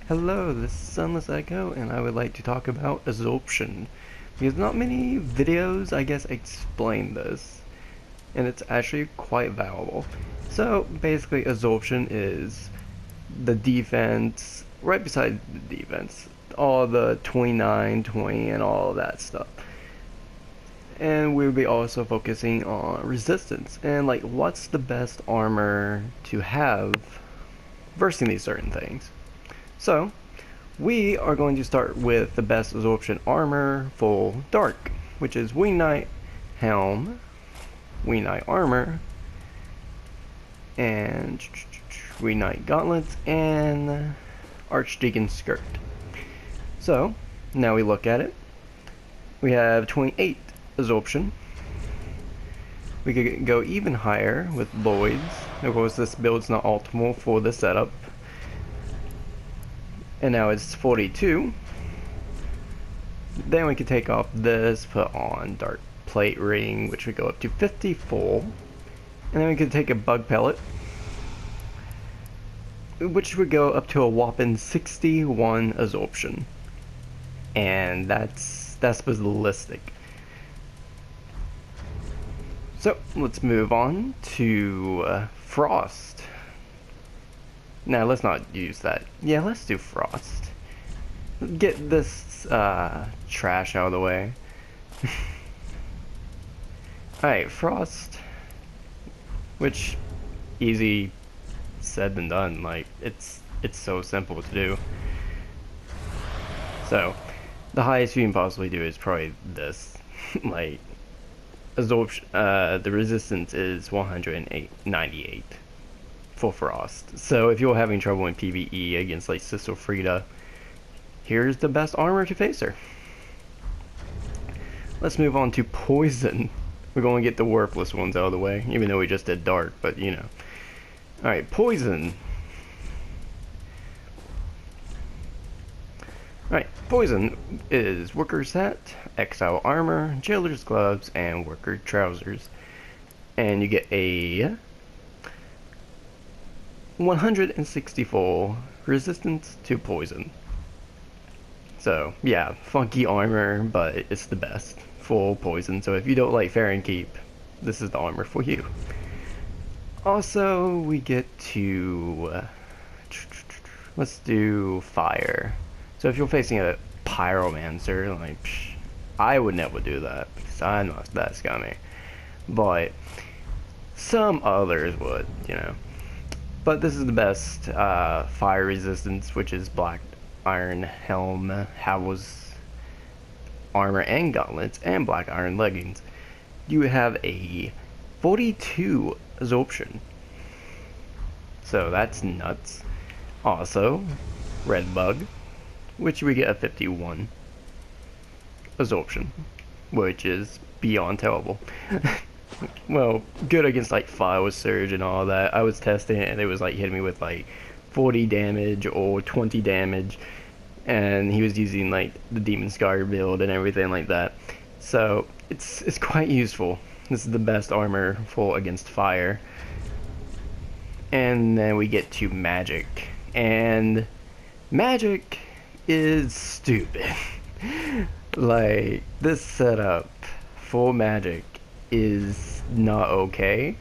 Hello, this is Sunless Echo, and I would like to talk about absorption. Because not many videos, I guess, explain this, and it's actually quite valuable. So, basically, absorption is the defense, right beside the defense, all the 29, 20, and all of that stuff. And we'll be also focusing on resistance, and like, what's the best armor to have versus these certain things. So, we are going to start with the best absorption armor for Dark, which is Wing Knight Helm, Wing Knight Armor, and Wing Knight Gauntlets, and Archdeacon Skirt. So, now we look at it. We have 28 absorption. We could go even higher with Lloyd's. Of course, this build's not optimal for the setup. And now it's 42. Then we can take off this, put on Dark Plate Ring, which would go up to 54. And then we could take a Bug Pellet, which would go up to a whopping 61 absorption. And that's ballistic. So, let's move on to Frost. Now, let's not use that. Yeah, let's do Frost. Get this trash out of the way. Alright, Frost. Which, easy said than done. Like, it's so simple to do. So, the highest you can possibly do is probably this. Like, absorption, the resistance is 198 for Frost. So if you're having trouble in PvE against like Sister Frida, here's the best armor to face her. Let's move on to Poison. We're going to get the worthless ones out of the way, even though we just did Dark, but you know. Alright, Poison. Alright, Poison is Worker Set, Exile Armor, Jailer's Gloves, and Worker Trousers. And you get a 164 resistance to poison. So, yeah, funky armor, but it's the best. Full poison, so if you don't like Fair and Keep, this is the armor for you. Also, we get to... let's do Fire. So if you're facing a Pyromancer, like, I would never do that, because I'm not that scummy. But some others would, you know. But this is the best fire resistance, which is Black Iron Helm, Howl's Armor and Gauntlets, and Black Iron Leggings. You have a 42 absorption. So that's nuts. Also, Red Bug, which we get a 51 absorption, which is beyond terrible. Well, good against like Fire Surge and all that. I was testing it and it was like hitting me with like 40 damage or 20 damage, and he was using like the Demon Scar build and everything like that. So it's quite useful. This is the best armor for against fire. And then we get to Magic, and Magic is stupid. Like, this setup for Magic is not okay.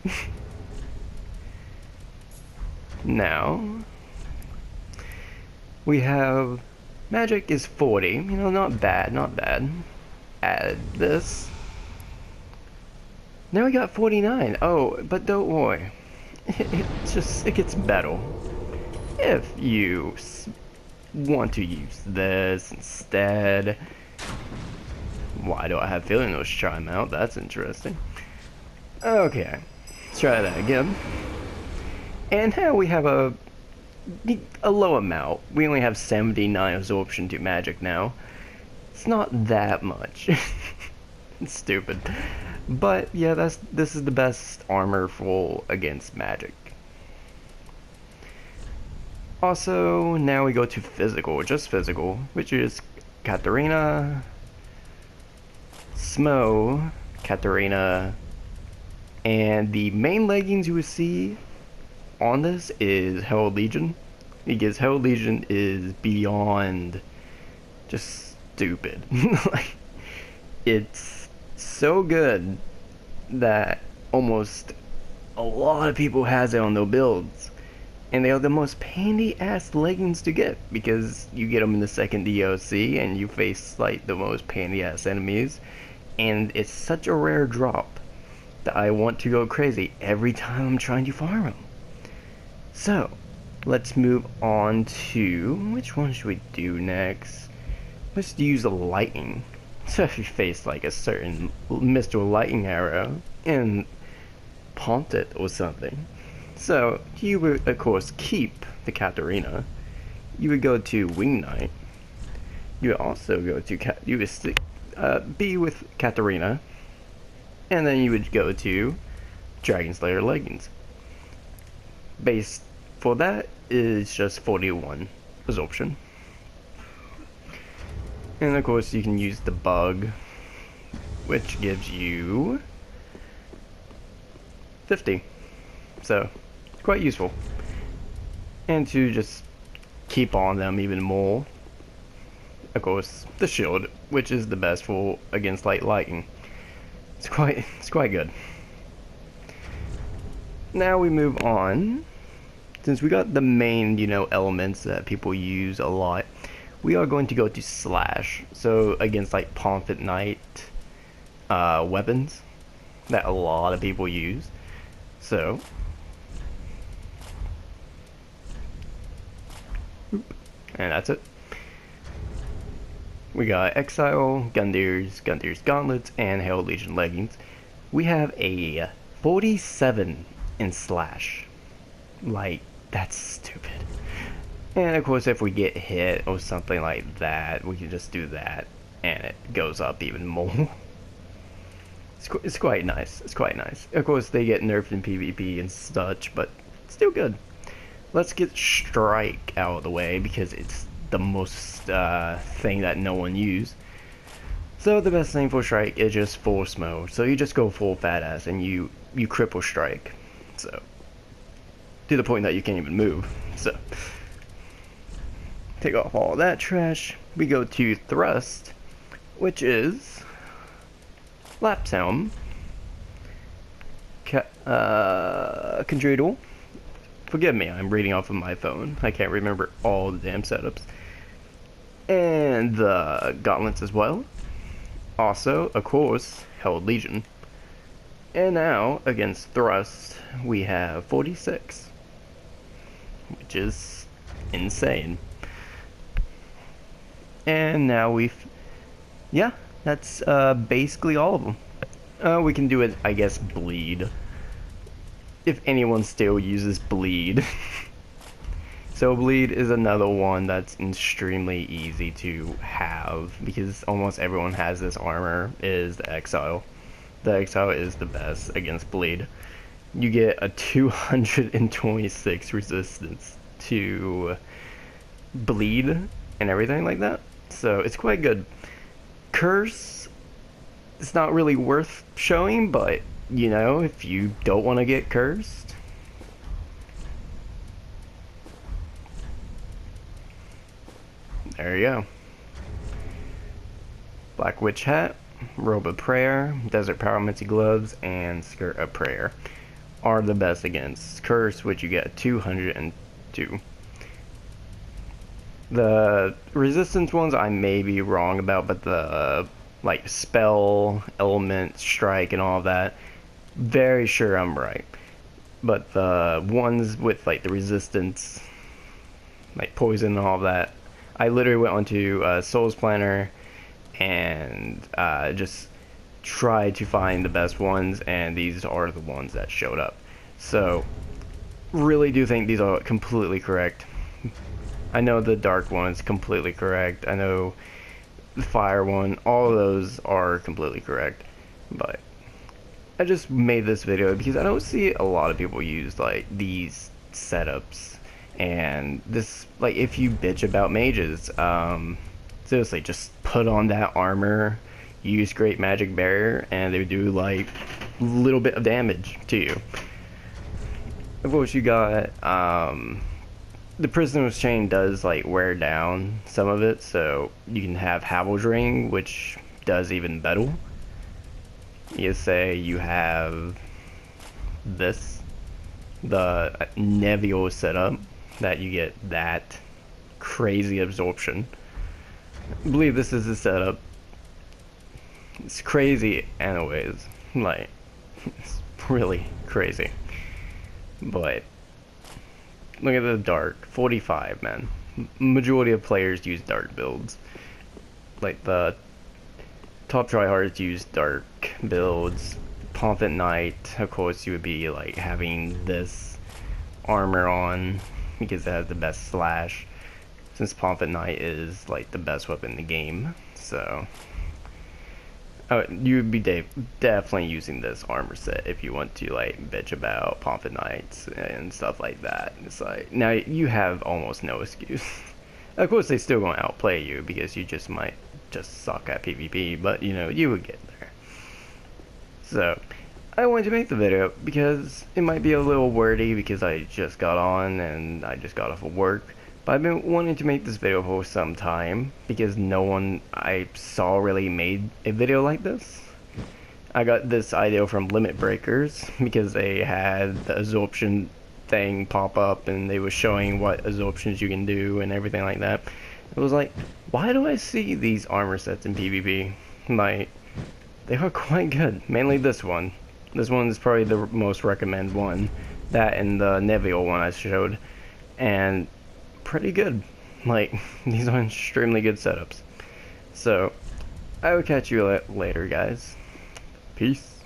Now, we have Magic is 40, you know, not bad, not bad. Add this. Now we got 49. Oh, but don't worry. It gets better. If you want to use this instead. Why do I have feeling those chime out? That's interesting. Okay, let's try that again. And now we have a low amount. We only have 79 absorption to Magic now. It's not that much. It's stupid. But yeah, this is the best armor for against Magic. Also, now we go to physical, just physical, which is Katarina, Smo, Katarina, and the main leggings you will see on this is Herald Legion, because Herald Legion is beyond just stupid. Like, it's so good that almost a lot of people has it on their builds, and they are the most painy ass leggings to get because you get them in the second DLC and you face like the most painy ass enemies, and it's such a rare drop that I want to go crazy every time I'm trying to farm them. So let's move on to, which one should we do next? Let's use a lightning. So if you face like a certain Mr. Lightning Arrow and pont it or something. So you would of course keep the Katarina. You would go to Wing Knight. You would also go to you would be with Katarina, and then you would go to Dragon Slayer leggings. Base for that is just 41 absorption. And of course you can use the bug, which gives you 50. So, quite useful. And to just keep on them even more, of course, the shield, which is the best for against light lightning. It's quite good. Now we move on. Since we got the main, elements that people use a lot, we are going to go to Slash. So against like Pomfret Knight weapons that a lot of people use. So and that's it. We got Exile, Gundyrs Gauntlets, and Herald Legion leggings. We have a 47 in Slash. Like, that's stupid. And of course, if we get hit or something like that, we can just do that, and it goes up even more. It's quite nice. It's quite nice. Of course, they get nerfed in PvP and such, but still good. Let's get Strike out of the way because it's the most thing that no one uses. So the best thing for Strike is just Force Mode. So you just go full fat ass and you cripple Strike. So to the point that you can't even move. So take off all that trash. We go to Thrust, which is Lapse Helm, Conjugal. Forgive me, I'm reading off of my phone. I can't remember all the damn setups. And the Gauntlets as well. Also, of course, Herald Legion. And now, against Thrust, we have 46. Which is insane. And now yeah, that's basically all of them. We can do it, I guess, Bleed. If anyone still uses Bleed. So Bleed is another one that's extremely easy to have because almost everyone has this armor, is the Exile. The Exile is the best against Bleed. You get a 226 resistance to Bleed and everything like that. So it's quite good. Curse, it's not really worth showing, but if you don't want to get cursed, there you go. Black Witch Hat, Robe of Prayer, Desert Pyromancy Gloves, and Skirt of Prayer are the best against Curse, which you get 202. The resistance ones I may be wrong about, but the like spell, element, strike, and all of that, very sure I'm right. But the ones with like the resistance, like poison and all of that, I literally went onto Souls Planner and just tried to find the best ones, and these are the ones that showed up. So really do think these are completely correct. I know the dark one is completely correct. I know the fire one, all of those are completely correct. But I just made this video because I don't see a lot of people use like these setups. And this, like, if you bitch about mages, seriously, just put on that armor, use Great Magic Barrier, and they do like a little bit of damage to you. Of course, you got the prisoner's chain does like wear down some of it, so you can have Havel's ring, which does even better. You say you have this, the Neville setup, that you get that crazy absorption. I believe this is the setup. It's crazy anyways, like, it's really crazy. But look at the dark, 45, man. Majority of players use dark builds. Like the top tryhards use dark builds. Pomfret Knight, of course, you would be like having this armor on because it has the best slash. Since Pomfret Knight is like the best weapon in the game, so you would be definitely using this armor set if you want to like bitch about Pomfret Knights and stuff like that. It's like now you have almost no excuse. Of course, they still gonna outplay you because you just might just suck at PvP, but you know you would get there. So I wanted to make the video because it might be a little wordy because I just got on and I just got off of work. But I've been wanting to make this video for some time because no one I saw really made a video like this. I got this idea from Limit Breakers because they had the absorption thing pop up and they were showing what absorptions you can do and everything like that. It was like, why do I see these armor sets in PvP? Like, they are quite good. Mainly this one. This one is probably the most recommended one. That and the Neville one I showed. And pretty good. Like, these are extremely good setups. So, I will catch you later, guys. Peace.